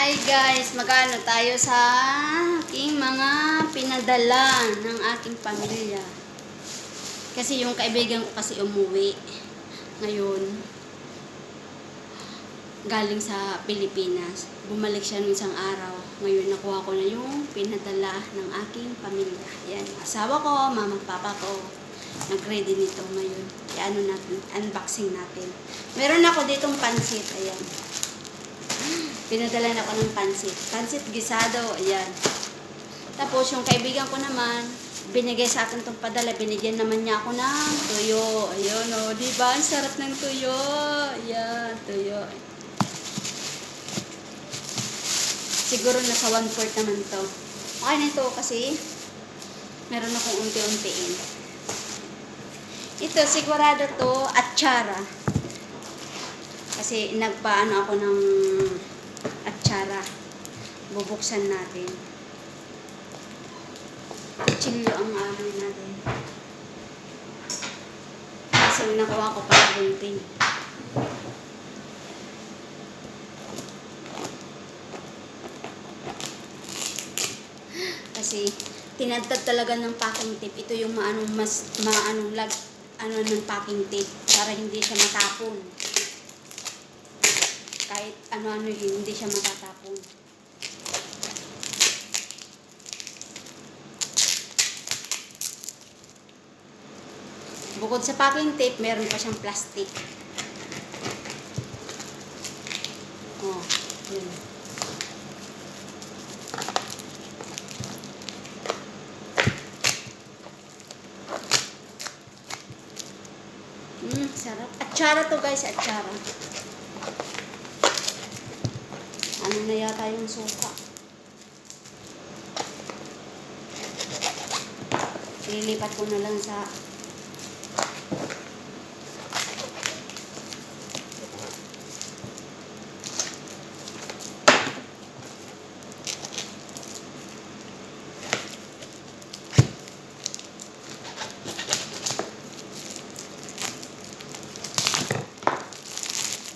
Hi guys, magano tayo sa aking mga pinadala ng aking pamilya. Kasi yung kaibigan ko kasi umuwi ngayon galing sa Pilipinas. Bumalik siya nung isang araw. Ngayon nakuha ko na yung pinadala ng aking pamilya. Yan, asawa ko, mama, papa ko. Nag-ready nito ngayon. Ano natin, unboxing natin. Meron ako ditong pansit, ayan. Pinadala na ako ng pansit. Pansit gisado, ayan. Tapos yung kaibigan ko naman, binigay sa akin itong padala. Binigyan naman niya ako ng tuyo. Ayun o, diba? Ang sarap ng tuyo. Ayan, tuyo. Siguro nasa 1/4 naman to. Okay na ito kasi meron akong unti-untiin. Ito, sigurado to, atsara. Kasi nagpaano ako ng atsara. Bubuksan natin. Chilyo ang ano natin. Kasi nakuha ko para bunting. Kasi tinadtad talaga ng packing tape. Ito yung maanong ng packing tape para hindi siya matapon. Kahit ano-ano yun, hindi siya matatapon. Bukod sa packing tape, meron pa siyang plastic. Oh, yun. Sarap. Atsara to guys, atsara. Ano na yata yung suka. Lilipat ko na lang sa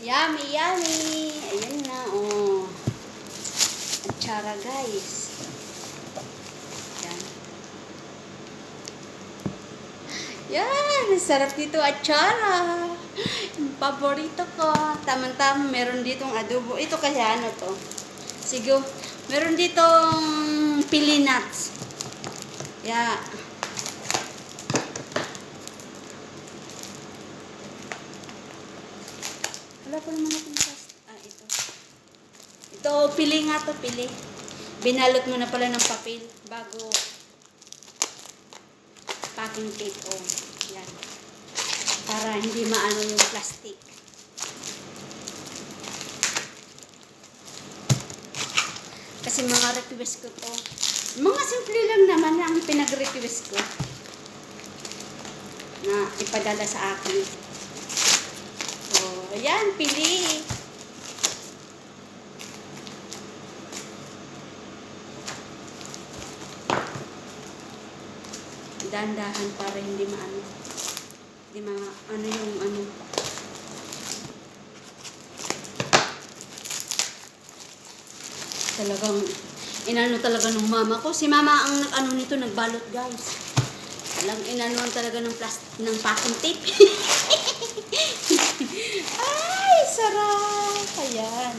yummy, yummy. Ayan na, oh. Atsara, guys. Yan. Yan, sarap dito, atsara. Yung paborito ko. Tamang-tamang, meron ditong adobo. Ito kasi ano to? Sige, meron ditong pili nuts. Yeah. Wala pa naman akong ito. Ito, pili nga to, pili. Binalot mo na pala ng papel bago packing tape. Oh, yan. Para hindi maano yung plastic. Kasi mga request ko to. Mga simple lang naman ang pinag-request ko na ipadala sa akin. Ayan, pili. Dahan-dahan para hindi maano. Hindi ano yung ano. Talagang inano talaga ng mama ko. Si mama ang ano nito nagbalot, guys. Walang inanuan talaga ng ng packing tape. Ay, sarap! Ayan.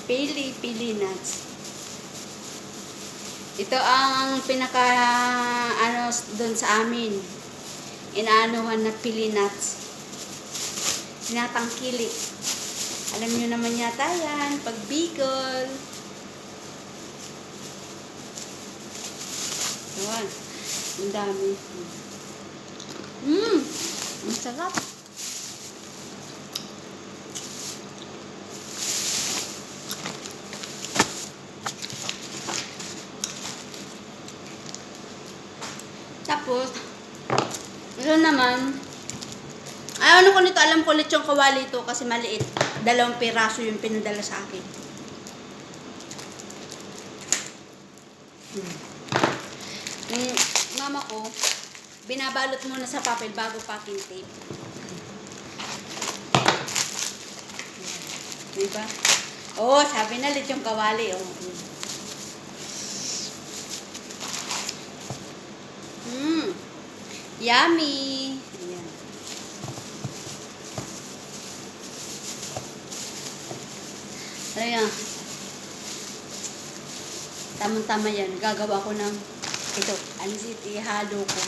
Pili nuts. Ito ang pinaka ano doon sa amin. Inaanuhan na pili nuts. Sinatangkili. Alam niyo naman yata yan. Pag Bicol. Ayan. Ang dami. Ang sarap. Tapos, ito naman, ano ko nito, alam ko ulit yung kawali ito kasi maliit. 2 piraso yung pinadala sa akin. Yung mama ko, binabalot muna sa papel bago packing tape. Diba? Oo, sabi na lechong kawali. Oh. Yummy! Ayan. Ayan. Tamang-tama yan. Gagawa ko ng ito. Ansit, ihalo ko.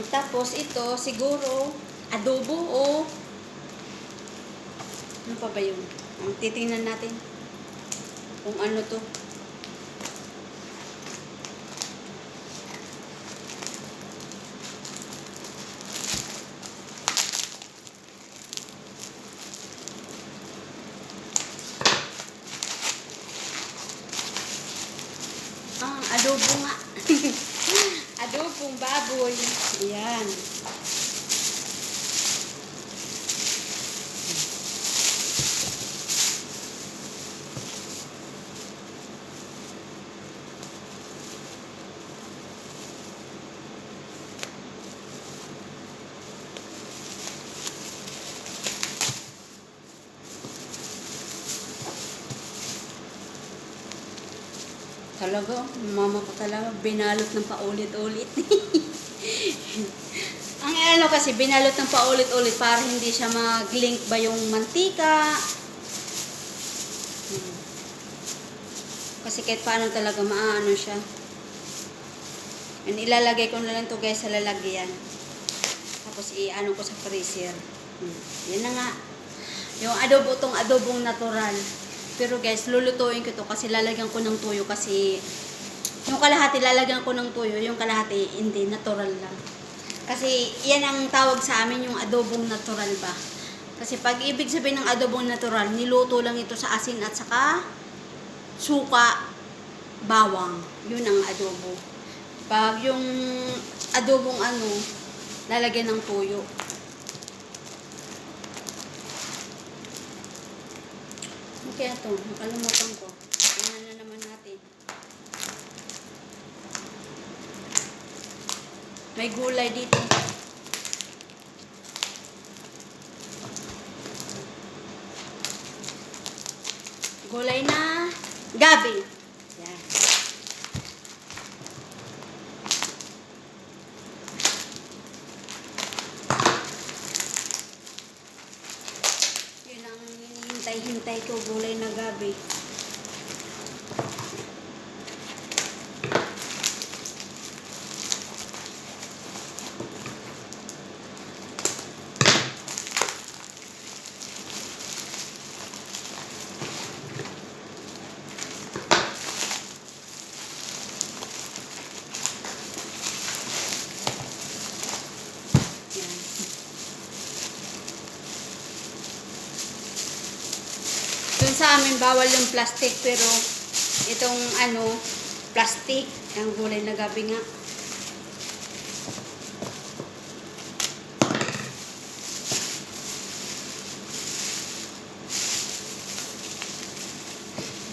Tapos ito, siguro, adobo o ano pa ba yun? Titingnan natin kung ano to. Adobo nga. Adobong baboy. Ayan. Talaga, mama ko talaga, binalot ng paulit-ulit. Ang ano kasi, binalot ng paulit-ulit para hindi siya mag-link ba yung mantika. Kasi kahit paano talaga maano siya. And ilalagay ko na lang to guys sa lalagyan. Tapos i-ano ko sa freezer. Yan na nga. Yung adobo, tong adobong natural. Pero guys, lulutuin ko to kasi lalagyan ko ng tuyo kasi yung kalahati lalagyan ko ng tuyo, yung kalahati hindi, natural lang. Kasi yan ang tawag sa amin, yung adobong natural ba. Kasi pag ibig sabihin ng adobong natural, niluto lang ito sa asin at saka suka, bawang. Yun ang adobo. Pag yung adobong ano, lalagyan ng tuyo. Kaya ito, nakalimutan ko. Tingnan na naman natin. May gulay dito. Gulay na gabi. Yan. Yun ang hintay-hintay ko, gulay na gabi. Dun sa amin, bawal yung plastic, pero itong ano, plastic, ang gulay na gabi nga.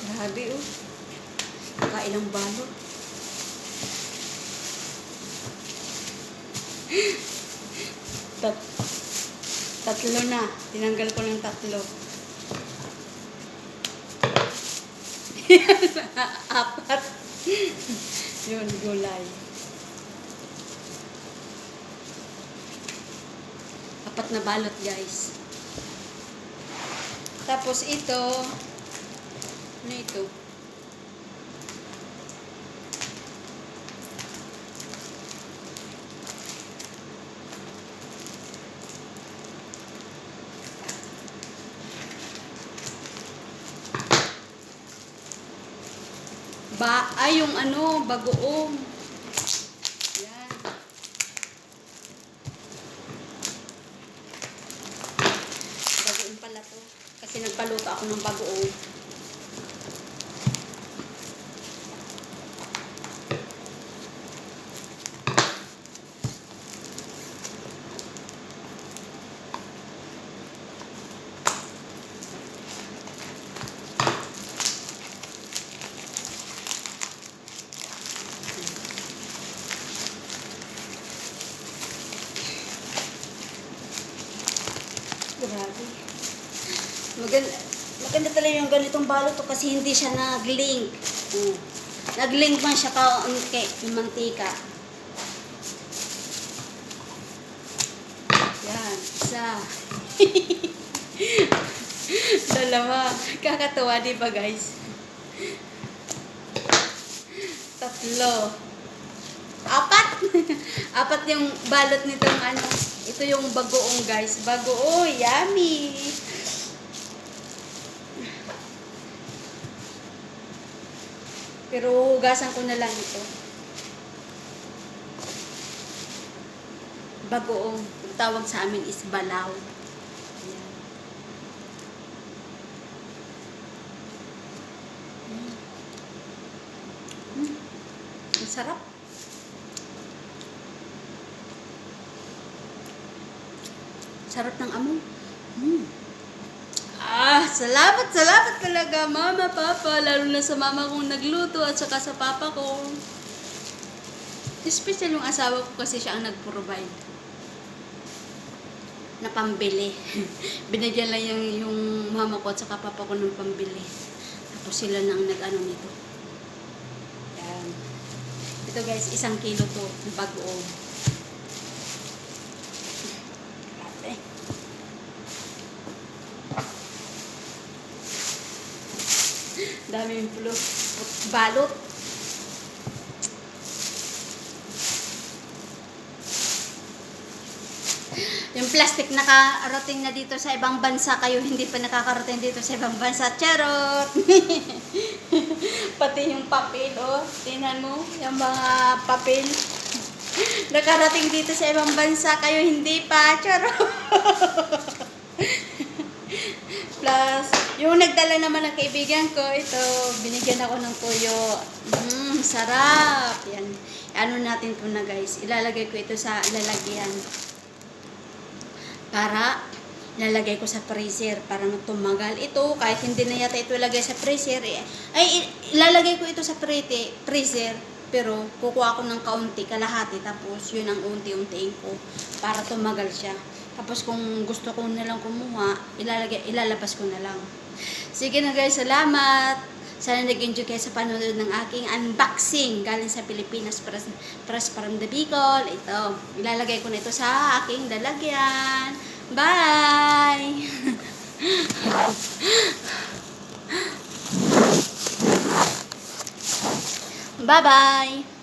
Grabe oh. Nakailang balot. Tatlo na. Tinanggal ko ng tatlo. Apat. Yun, gulay. Apat na balot, guys. Tapos ito, ano ito? Yung ano, bagoong. Yan. Bagoong pala to. Kasi nagpaluto ako ng bagoong. Maganda talaga yung ganitong balot to kasi hindi siya nag-link. Nag-link man siya kaunti yung mantika. Yan, isa. Dalawa. Kakatuwa, di ba guys? Tatlo. Apat. Apat yung balot nitong ano. Ito yung bagoong guys. Bagoong, yummy. Pero hugasan ko na lang ito. Bagoong. Ang tawag sa amin is balaw. Ayan. Ang sarap. Sarap ng amo. Salamat talaga, mama, papa. Lalo na sa mama kong nagluto at saka sa papa ko. Special yung asawa ko kasi siya ang nag-provide na pambili. Binigyan lang yung mama ko at saka papa ko ng pambili. Tapos sila nang nag-ano nito. Yan. Ito guys, 1 kilo to. Bagoong. Grabe. Dami yung balot. Yung plastic nakarating na dito sa ibang bansa, kayo hindi pa nakakarating dito sa ibang bansa. Charot! Pati yung papel, oh. Tingnan mo, yung mga papel. Nakarating dito sa ibang bansa, kayo hindi pa. Charot! Plus, yung nagdala naman ng kaibigan ko, ito, binigyan ako ng tuyo. Sarap! Yan. Ano natin po na guys, ilalagay ko ito sa lalagyan. Para lalagay ko sa freezer para tumagal ito. Kahit hindi na yata ito ilagay sa freezer, ay ilalagay ko ito sa freezer. Pero kukuha ko ng kaunti, kalahati. Tapos yun ang unti-untiin ko para tumagal siya. Tapos kung gusto ko na lang kumuha, ilalabas ko na lang. Sige na guys, salamat. Sana nag-enjoy kayo sa panonood ng aking unboxing galing sa Pilipinas Press from the Bicol. Ito, ilalagay ko na ito sa aking lalagyan. Bye! Bye-bye!